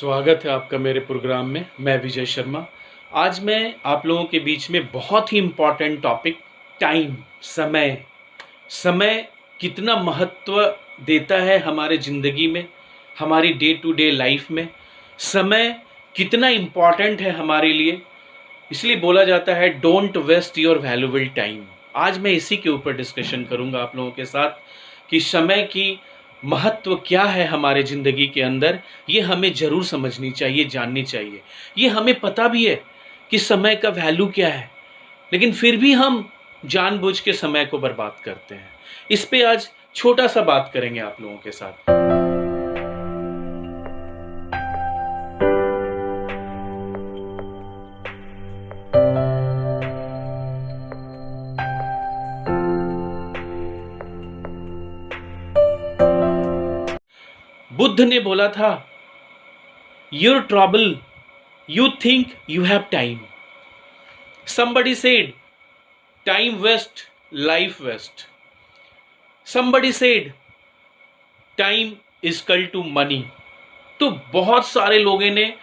स्वागत है आपका मेरे प्रोग्राम में। मैं विजय शर्मा। आज मैं आप लोगों के बीच में बहुत ही इम्पॉर्टेंट टॉपिक टाइम, समय कितना महत्व देता है हमारे ज़िंदगी में, हमारी डे टू डे लाइफ में। समय कितना इम्पॉर्टेंट है हमारे लिए, इसलिए बोला जाता है don't waste your valuable time. आज मैं इसी के ऊपर डिस्कशन करूंगा आप लोगों के साथ कि समय की महत्व क्या है हमारे ज़िंदगी के अंदर। ये हमें ज़रूर समझनी चाहिए, जाननी चाहिए। ये हमें पता भी है कि समय का वैल्यू क्या है, लेकिन फिर भी हम जानबूझ के समय को बर्बाद करते हैं। इस पे आज छोटा सा बात करेंगे आप लोगों के साथ। बुद्ध ने बोला था, your trouble you think you have time. Somebody said, time waste life waste. Somebody said, time is equal to money. तो बहुत सारे लोगों ने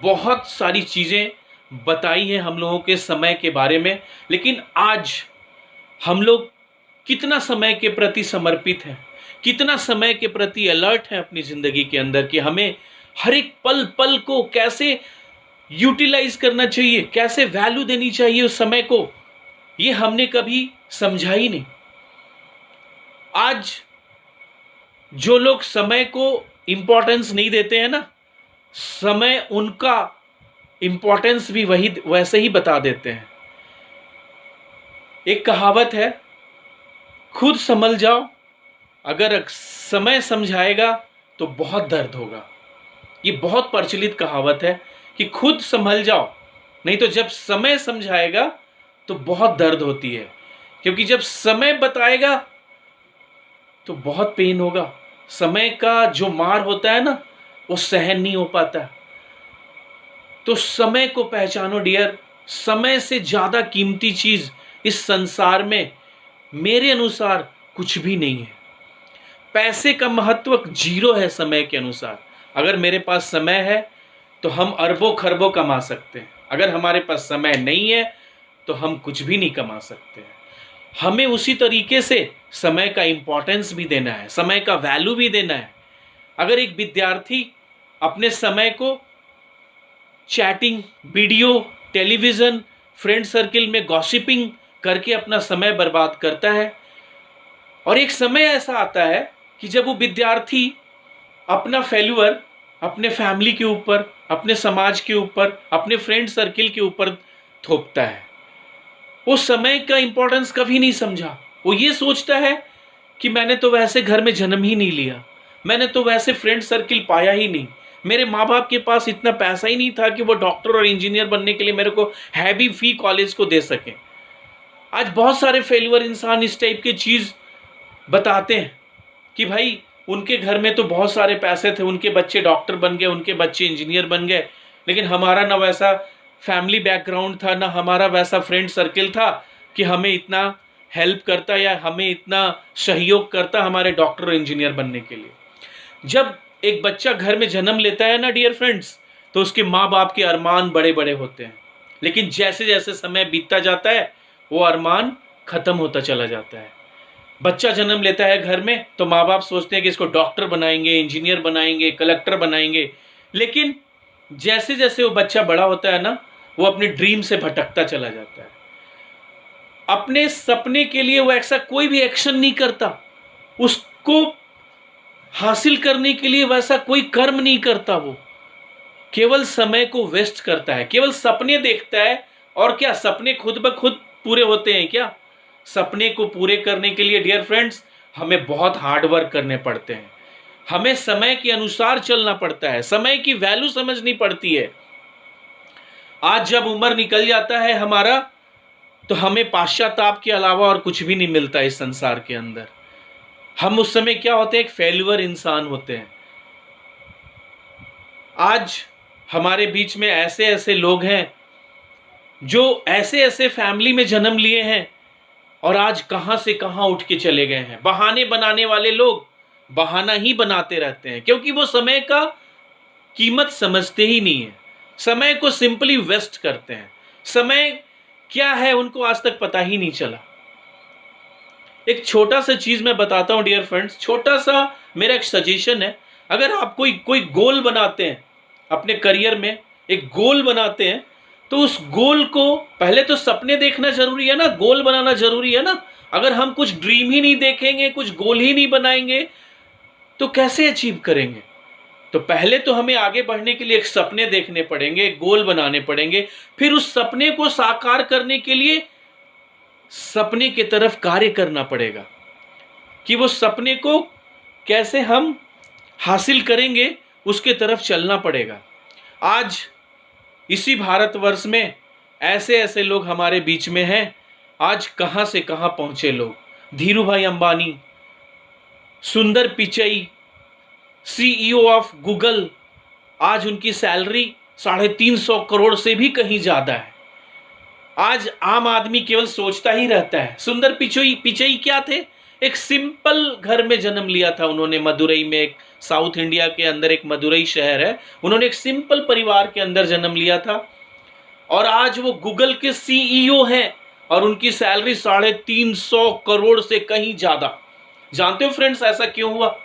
बहुत सारी चीज़ें बताई हैं हम लोगों के समय के बारे में, लेकिन आज हम लोग कितना समय के प्रति समर्पित हैं, कितना समय के प्रति अलर्ट है अपनी ज़िंदगी के अंदर कि हमें हर एक पल पल को कैसे यूटिलाइज करना चाहिए, कैसे वैल्यू देनी चाहिए उस समय को, ये हमने कभी समझा ही नहीं। आज जो लोग समय को इम्पोर्टेंस नहीं देते हैं ना, समय उनका इम्पोर्टेंस भी वैसे ही बता देते हैं। एक कहावत है, खुद संभल जाओ, अगर समय समझाएगा तो बहुत दर्द होगा। ये बहुत प्रचलित कहावत है कि खुद संभल जाओ, नहीं तो जब समय समझाएगा तो बहुत दर्द होती है, क्योंकि जब समय बताएगा तो बहुत पेन होगा। समय का जो मार होता है ना, वो सहन नहीं हो पाता। तो समय को पहचानो डियर। समय से ज़्यादा कीमती चीज़ इस संसार में मेरे अनुसार कुछ भी नहीं है। पैसे का महत्व जीरो है समय के अनुसार। अगर मेरे पास समय है तो हम अरबों खरबों कमा सकते हैं, अगर हमारे पास समय नहीं है तो हम कुछ भी नहीं कमा सकते हैं। हमें उसी तरीके से समय का इम्पोर्टेंस भी देना है, समय का वैल्यू भी देना है। अगर एक विद्यार्थी अपने समय को chatting, video, television, friend circle में गॉसिपिंग करके अपना समय बर्बाद करता है, और एक समय ऐसा आता है कि जब वो विद्यार्थी अपना फेल्यूर अपने फैमिली के ऊपर, अपने समाज के ऊपर, अपने फ्रेंड सर्किल के ऊपर थोपता है। वो समय का इंपॉर्टेंस कभी नहीं समझा। वो ये सोचता है कि मैंने तो वैसे घर में जन्म ही नहीं लिया, मैंने तो वैसे फ्रेंड सर्किल पाया ही नहीं, मेरे माँ बाप के पास इतना पैसा ही नहीं था कि वो डॉक्टर और इंजीनियर बनने के लिए मेरे को हैवी फी कॉलेज को दे सकें। आज बहुत सारे फेल्यूर इंसान इस टाइप की चीज़ बताते हैं कि भाई उनके घर में तो बहुत सारे पैसे थे, उनके बच्चे डॉक्टर बन गए, उनके बच्चे इंजीनियर बन गए, लेकिन हमारा ना वैसा फैमिली बैकग्राउंड था, ना हमारा वैसा फ्रेंड सर्किल था कि हमें इतना हेल्प करता या हमें इतना सहयोग करता हमारे डॉक्टर और इंजीनियर बनने के लिए। जब एक बच्चा घर में जन्म लेता है ना डियर फ्रेंड्स, तो उसके माँ बाप के अरमान बड़े बड़े होते हैं, लेकिन जैसे जैसे समय बीतता जाता है वो अरमान ख़त्म होता चला जाता है। बच्चा जन्म लेता है घर में तो माँ बाप सोचते हैं कि इसको डॉक्टर बनाएंगे, इंजीनियर बनाएंगे, कलेक्टर बनाएंगे, लेकिन जैसे जैसे वो बच्चा बड़ा होता है ना, वो अपने ड्रीम से भटकता चला जाता है। अपने सपने के लिए वो ऐसा कोई भी एक्शन नहीं करता, उसको हासिल करने के लिए वैसा कोई कर्म नहीं करता। वो केवल समय को वेस्ट करता है, केवल सपने देखता है। और क्या सपने खुद ब खुद पूरे होते हैं क्या? सपने को पूरे करने के लिए डियर फ्रेंड्स हमें बहुत हार्ड वर्क करने पड़ते हैं, हमें समय के अनुसार चलना पड़ता है, समय की वैल्यू समझनी पड़ती है। आज जब उम्र निकल जाता है हमारा, तो हमें पाश्चाताप के अलावा और कुछ भी नहीं मिलता इस संसार के अंदर। हम उस समय क्या होते हैं? एक फेल्यूर इंसान होते हैं। आज हमारे बीच में ऐसे ऐसे लोग हैं जो ऐसे ऐसे फैमिली में जन्म लिए हैं और आज कहाँ से कहाँ उठ के चले गए हैं। बहाने बनाने वाले लोग बहाना ही बनाते रहते हैं, क्योंकि वो समय का कीमत समझते ही नहीं है, समय को सिंपली वेस्ट करते हैं। समय क्या है उनको आज तक पता ही नहीं चला। एक छोटा सा चीज मैं बताता हूं डियर फ्रेंड्स, छोटा सा मेरा एक सजेशन है। अगर आप कोई गोल बनाते हैं अपने करियर में, एक गोल बनाते हैं, तो उस गोल को पहले तो सपने देखना जरूरी है ना, गोल बनाना जरूरी है ना। अगर हम कुछ ड्रीम ही नहीं देखेंगे, कुछ गोल ही नहीं बनाएंगे, तो कैसे अचीव करेंगे। तो पहले तो हमें आगे बढ़ने के लिए एक सपने देखने पड़ेंगे, गोल बनाने पड़ेंगे, फिर उस सपने को साकार करने के लिए सपने की तरफ कार्य करना पड़ेगा कि वो सपने को कैसे हम हासिल करेंगे, उसके तरफ चलना पड़ेगा। आज इसी भारतवर्ष में ऐसे ऐसे लोग हमारे बीच में हैं। आज कहां से कहां पहुंचे लोग, धीरू भाई अंबानी, सुंदर पिचई, सीईओ ऑफ गूगल, आज उनकी सैलरी 350 करोड़ से भी कहीं ज्यादा है। आज आम आदमी केवल सोचता ही रहता है। सुंदर पिचई क्या थे, एक सिंपल घर में जन्म लिया था उन्होंने, मदुरई में, एक साउथ इंडिया के अंदर एक मदुरई शहर है, उन्होंने एक सिंपल परिवार के अंदर जन्म लिया था और आज वो गूगल के सीईओ हैं और उनकी सैलरी 350 करोड़ से कहीं ज्यादा। जानते हो फ्रेंड्स ऐसा क्यों हुआ?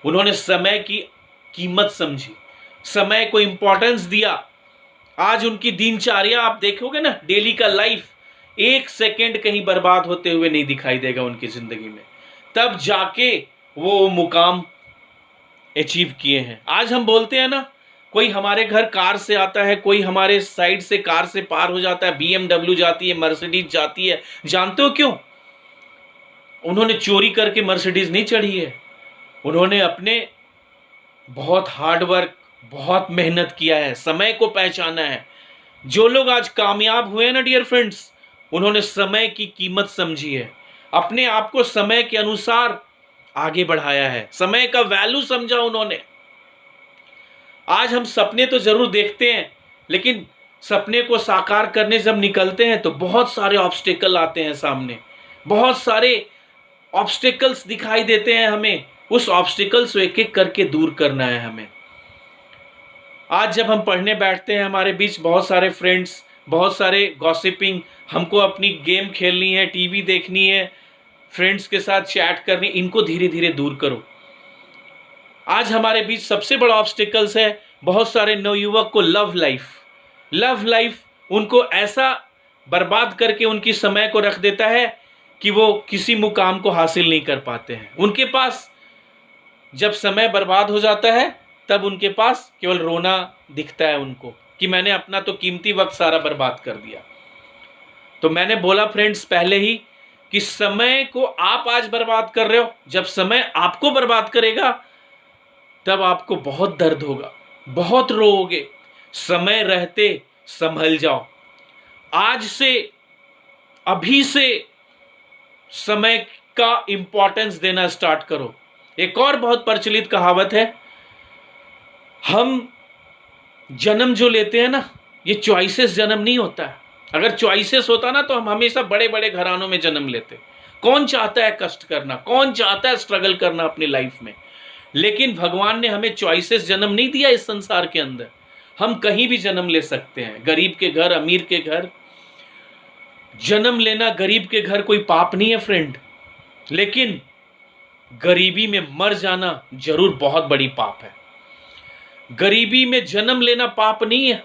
उन्होंने समय की कीमत समझी, समय को इंपॉर्टेंस दिया। आज उनकी दिनचर्या आप देखोगे ना, डेली का लाइफ, 1 सेकेंड कहीं बर्बाद होते हुए नहीं दिखाई देगा उनकी जिंदगी में। तब जाके वो मुकाम अचीव किए हैं। आज हम बोलते हैं ना, कोई हमारे घर कार से आता है, कोई हमारे साइड से कार से पार हो जाता है, BMW जाती है, मर्सिडीज जाती है। जानते हो क्यों? उन्होंने चोरी करके मर्सिडीज नहीं चढ़ी है, उन्होंने अपने बहुत हार्डवर्क, बहुत मेहनत किया है, समय को पहचाना है। जो लोग आज कामयाब हुए हैं ना डियर फ्रेंड्स, उन्होंने समय की कीमत समझी है, अपने आप को समय के अनुसार आगे बढ़ाया है, समय का वैल्यू समझा उन्होंने। आज हम सपने तो जरूर देखते हैं, लेकिन सपने को साकार करने जब निकलते हैं तो बहुत सारे ऑब्स्टेकल आते हैं सामने, बहुत सारे ऑब्स्टेकल्स दिखाई देते हैं हमें। उस ऑब्स्टेकल्स को एक एक करके दूर करना है हमें। आज जब हम पढ़ने बैठते हैं, हमारे बीच बहुत सारे फ्रेंड्स, बहुत सारे गॉसिपिंग, हमको अपनी गेम खेलनी है, टीवी देखनी है, फ्रेंड्स के साथ चैट करनी, इनको धीरे धीरे दूर करो। आज हमारे बीच सबसे बड़ा ऑब्स्टिकल्स है, बहुत सारे नवयुवक को लव लाइफ उनको ऐसा बर्बाद करके उनकी समय को रख देता है कि वो किसी मुकाम को हासिल नहीं कर पाते हैं। उनके पास जब समय बर्बाद हो जाता है तब उनके पास केवल रोना दिखता है उनको कि मैंने अपना तो कीमती वक्त सारा बर्बाद कर दिया। तो मैंने बोला फ्रेंड्स पहले ही कि समय को आप आज बर्बाद कर रहे हो, जब समय आपको बर्बाद करेगा तब आपको बहुत दर्द होगा, बहुत रोओगे। समय रहते संभल जाओ, आज से, अभी से समय का इंपॉर्टेंस देना स्टार्ट करो। एक और बहुत प्रचलित कहावत है, हम जन्म जो लेते हैं ना, ये चॉइसेस जन्म नहीं होता है। अगर चॉइसेस होता ना तो हम हमेशा बड़े बड़े घरानों में जन्म लेते। कौन चाहता है कष्ट करना, कौन चाहता है स्ट्रगल करना अपनी लाइफ में? लेकिन भगवान ने हमें चॉइसेस जन्म नहीं दिया इस संसार के अंदर। हम कहीं भी जन्म ले सकते हैं, गरीब के घर, अमीर के घर। जन्म लेना गरीब के घर कोई पाप नहीं है फ्रेंड, लेकिन गरीबी में मर जाना जरूर बहुत बड़ी पाप है। गरीबी में जन्म लेना पाप नहीं है,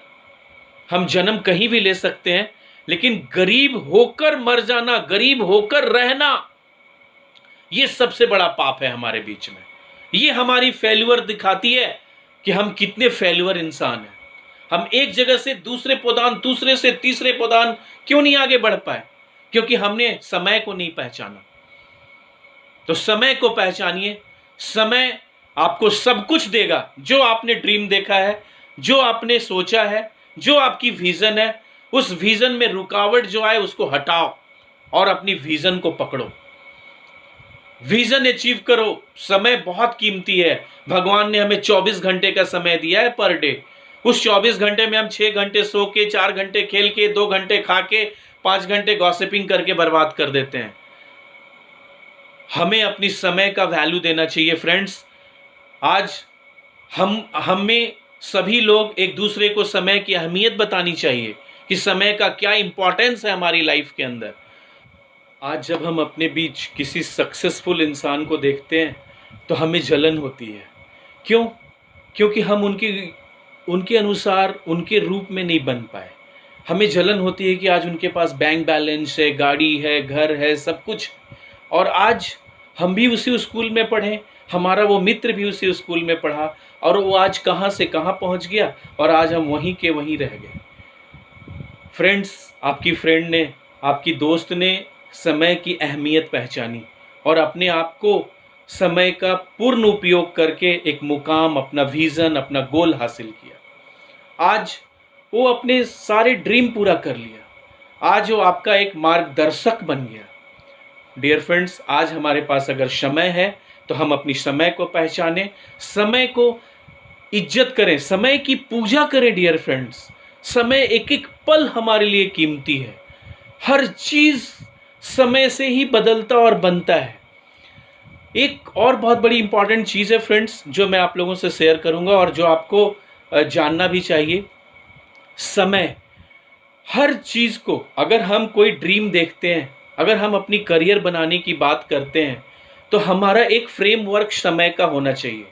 हम जन्म कहीं भी ले सकते हैं, लेकिन गरीब होकर मर जाना, गरीब होकर रहना, यह सबसे बड़ा पाप है हमारे बीच में। ये हमारी फेल्यूर दिखाती है कि हम कितने फेल्यूर इंसान हैं। हम एक जगह से दूसरे पोदान, दूसरे से तीसरे पोदान क्यों नहीं आगे बढ़ पाए? क्योंकि हमने समय को नहीं पहचाना। तो समय को पहचानिए, समय आपको सब कुछ देगा। जो आपने ड्रीम देखा है, जो आपने सोचा है, जो आपकी विजन है, उस विजन में रुकावट जो आए उसको हटाओ और अपनी विजन को पकड़ो, विजन अचीव करो। समय बहुत कीमती है। भगवान ने हमें 24 घंटे का समय दिया है पर डे। उस 24 घंटे में हम 6 घंटे सो के, 4 घंटे खेल के, 2 घंटे खा के, 5 घंटे गॉसिपिंग करके बर्बाद कर देते हैं। हमें अपनी समय का वैल्यू देना चाहिए फ्रेंड्स। आज हमें सभी लोग एक दूसरे को समय की अहमियत बतानी चाहिए कि समय का क्या इम्पोर्टेंस है हमारी लाइफ के अंदर। आज जब हम अपने बीच किसी सक्सेसफुल इंसान को देखते हैं तो हमें जलन होती है। क्यों? क्योंकि हम उनके अनुसार उनके रूप में नहीं बन पाए। हमें जलन होती है कि आज उनके पास बैंक बैलेंस है, गाड़ी है, घर है, सब कुछ, और आज हम भी उसी स्कूल में पढ़े, हमारा वो मित्र भी उसी स्कूल में पढ़ा, और वो आज कहाँ से कहाँ पहुँच गया और आज हम वहीं के वहीं रह गए। फ्रेंड्स, आपकी फ्रेंड ने, आपकी दोस्त ने समय की अहमियत पहचानी और अपने आप को समय का पूर्ण उपयोग करके एक मुकाम, अपना विज़न, अपना गोल हासिल किया। आज वो अपने सारे ड्रीम पूरा कर लिया। आज वो आपका एक मार्गदर्शक बन गया। डियर फ्रेंड्स, आज हमारे पास अगर समय है तो हम अपनी समय को पहचानें, समय को इज्जत करें, समय की पूजा करें। डियर फ्रेंड्स, समय एक एक पल हमारे लिए कीमती है। हर चीज़ समय से ही बदलता और बनता है। एक और बहुत बड़ी इंपॉर्टेंट चीज़ है फ्रेंड्स, जो मैं आप लोगों से शेयर करूंगा और जो आपको जानना भी चाहिए। समय, हर चीज़ को, अगर हम कोई ड्रीम देखते हैं, अगर हम अपनी करियर बनाने की बात करते हैं, तो हमारा एक फ्रेमवर्क समय का होना चाहिए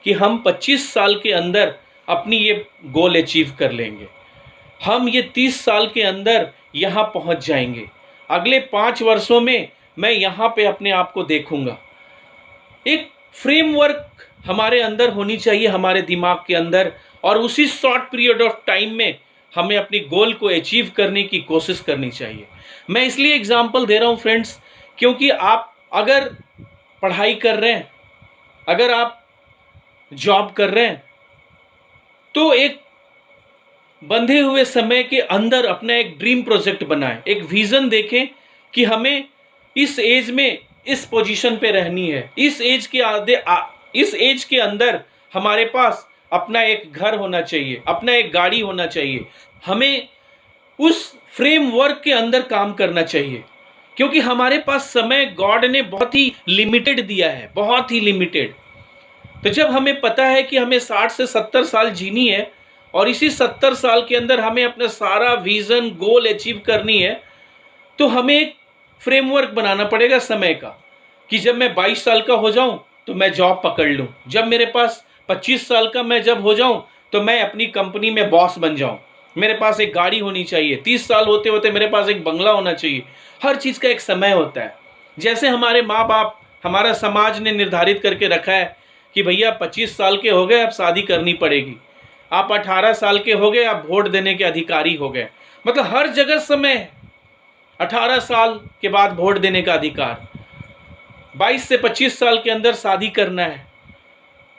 कि हम 25 साल के अंदर अपनी ये गोल अचीव कर लेंगे, हम ये 30 साल के अंदर यहाँ पहुँच जाएंगे, अगले 5 वर्षों में मैं यहाँ पे अपने आप को देखूंगा। एक फ्रेमवर्क हमारे अंदर होनी चाहिए, हमारे दिमाग के अंदर, और उसी शॉर्ट पीरियड ऑफ टाइम में हमें अपनी गोल को अचीव करने की कोशिश करनी चाहिए। मैं इसलिए एग्जांपल दे रहा हूँ फ्रेंड्स, क्योंकि आप अगर पढ़ाई कर रहे हैं, अगर आप जॉब कर रहे हैं, तो एक बंधे हुए समय के अंदर अपना एक ड्रीम प्रोजेक्ट बनाएं, एक विजन देखें कि हमें इस एज में इस पोजीशन पे रहनी है, इस एज के अंदर हमारे पास अपना एक घर होना चाहिए, अपना एक गाड़ी होना चाहिए। हमें उस फ्रेमवर्क के अंदर काम करना चाहिए, क्योंकि हमारे पास समय गॉड ने बहुत ही लिमिटेड दिया है, बहुत ही लिमिटेड। तो जब हमें पता है कि हमें 60 से 70 साल जीनी है और इसी 70 साल के अंदर हमें अपना सारा विजन, गोल अचीव करनी है, तो हमें एक फ्रेमवर्क बनाना पड़ेगा समय का, कि जब मैं 22 साल का हो जाऊं तो मैं जॉब पकड़ लूं, जब मेरे पास 25 साल का मैं जब हो जाऊं तो मैं अपनी कंपनी में बॉस बन जाऊं, मेरे पास एक गाड़ी होनी चाहिए, 30 साल होते होते मेरे पास एक बंगला होना चाहिए। हर चीज़ का एक समय होता है। जैसे हमारे माँ बाप, हमारा समाज ने निर्धारित करके रखा है कि भैया 25 साल के हो गए, अब शादी करनी पड़ेगी, आप 18 साल के हो गए, आप वोट देने के अधिकारी हो गए। मतलब हर जगह समय है, 18 साल के बाद वोट देने का अधिकार, 22 से 25 साल के अंदर शादी करना है,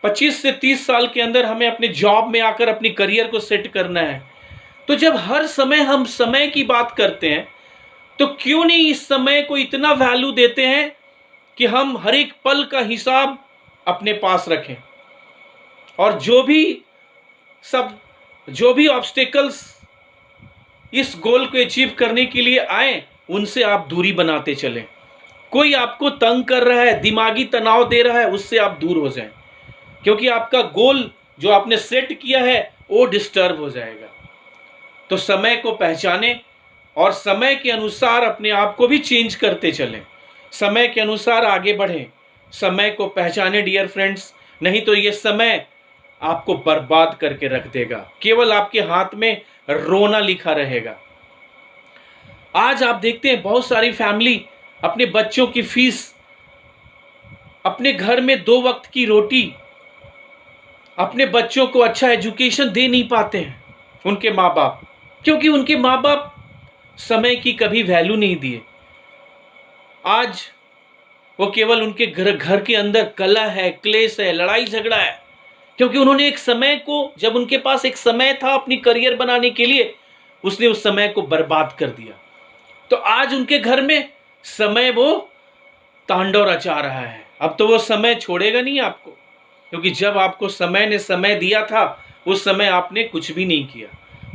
25 से 30 साल के अंदर हमें अपने जॉब में आकर अपनी करियर को सेट करना है। तो जब हर समय हम समय की बात करते हैं, तो क्यों नहीं इस समय को इतना वैल्यू देते हैं कि हम हर एक पल का हिसाब अपने पास रखें, और जो भी ऑब्स्टेकल्स इस गोल को अचीव करने के लिए आए, उनसे आप दूरी बनाते चलें। कोई आपको तंग कर रहा है, दिमागी तनाव दे रहा है, उससे आप दूर हो जाएं, क्योंकि आपका गोल जो आपने सेट किया है वो डिस्टर्ब हो जाएगा। तो समय को पहचानें और समय के अनुसार अपने आप को भी चेंज करते चलें, समय के अनुसार आगे बढ़ें, समय को पहचानें डियर फ्रेंड्स, नहीं तो ये समय आपको बर्बाद करके रख देगा, केवल आपके हाथ में रोना लिखा रहेगा। आज आप देखते हैं बहुत सारी फैमिली अपने बच्चों की फीस, अपने घर में 2 वक्त की रोटी, अपने बच्चों को अच्छा एजुकेशन दे नहीं पाते हैं उनके माँ बाप, क्योंकि उनके माँ बाप समय की कभी वैल्यू नहीं दिए। आज वो केवल उनके घर के अंदर कलह है, क्लेश है, लड़ाई झगड़ा है, क्योंकि उन्होंने एक समय को, जब उनके पास एक समय था अपनी करियर बनाने के लिए, उसने उस समय को बर्बाद कर दिया। तो आज उनके घर में समय वो तांडव रचा रहा है। अब तो वो समय छोड़ेगा नहीं आपको, क्योंकि जब आपको समय ने समय दिया था, उस समय आपने कुछ भी नहीं किया,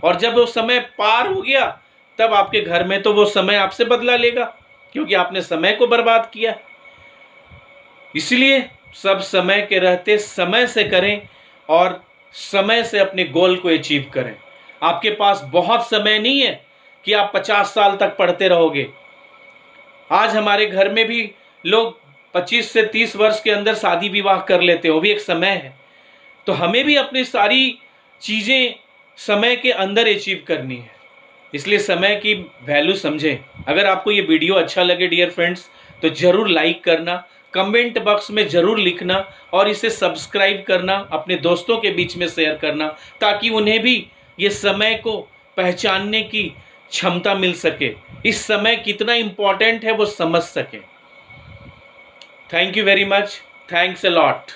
और जब वो समय पार हो गया, तब आपके घर में तो वो समय आपसे बदला लेगा, क्योंकि आपने समय को बर्बाद किया। इसलिए सब समय के रहते समय से करें और समय से अपने गोल को अचीव करें। आपके पास बहुत समय नहीं है कि आप 50 साल तक पढ़ते रहोगे। आज हमारे घर में भी लोग 25 से 30 वर्ष के अंदर शादी विवाह कर लेते हैं, वो भी एक समय है। तो हमें भी अपनी सारी चीज़ें समय के अंदर अचीव करनी है, इसलिए समय की वैल्यू समझें। अगर आपको ये वीडियो अच्छा लगे डियर फ्रेंड्स, तो ज़रूर लाइक करना, कमेंट बॉक्स में ज़रूर लिखना और इसे सब्सक्राइब करना, अपने दोस्तों के बीच में शेयर करना, ताकि उन्हें भी ये समय को पहचानने की क्षमता मिल सके, इस समय कितना इम्पोर्टेंट है वो समझ सके। Thank you very much, thanks a lot.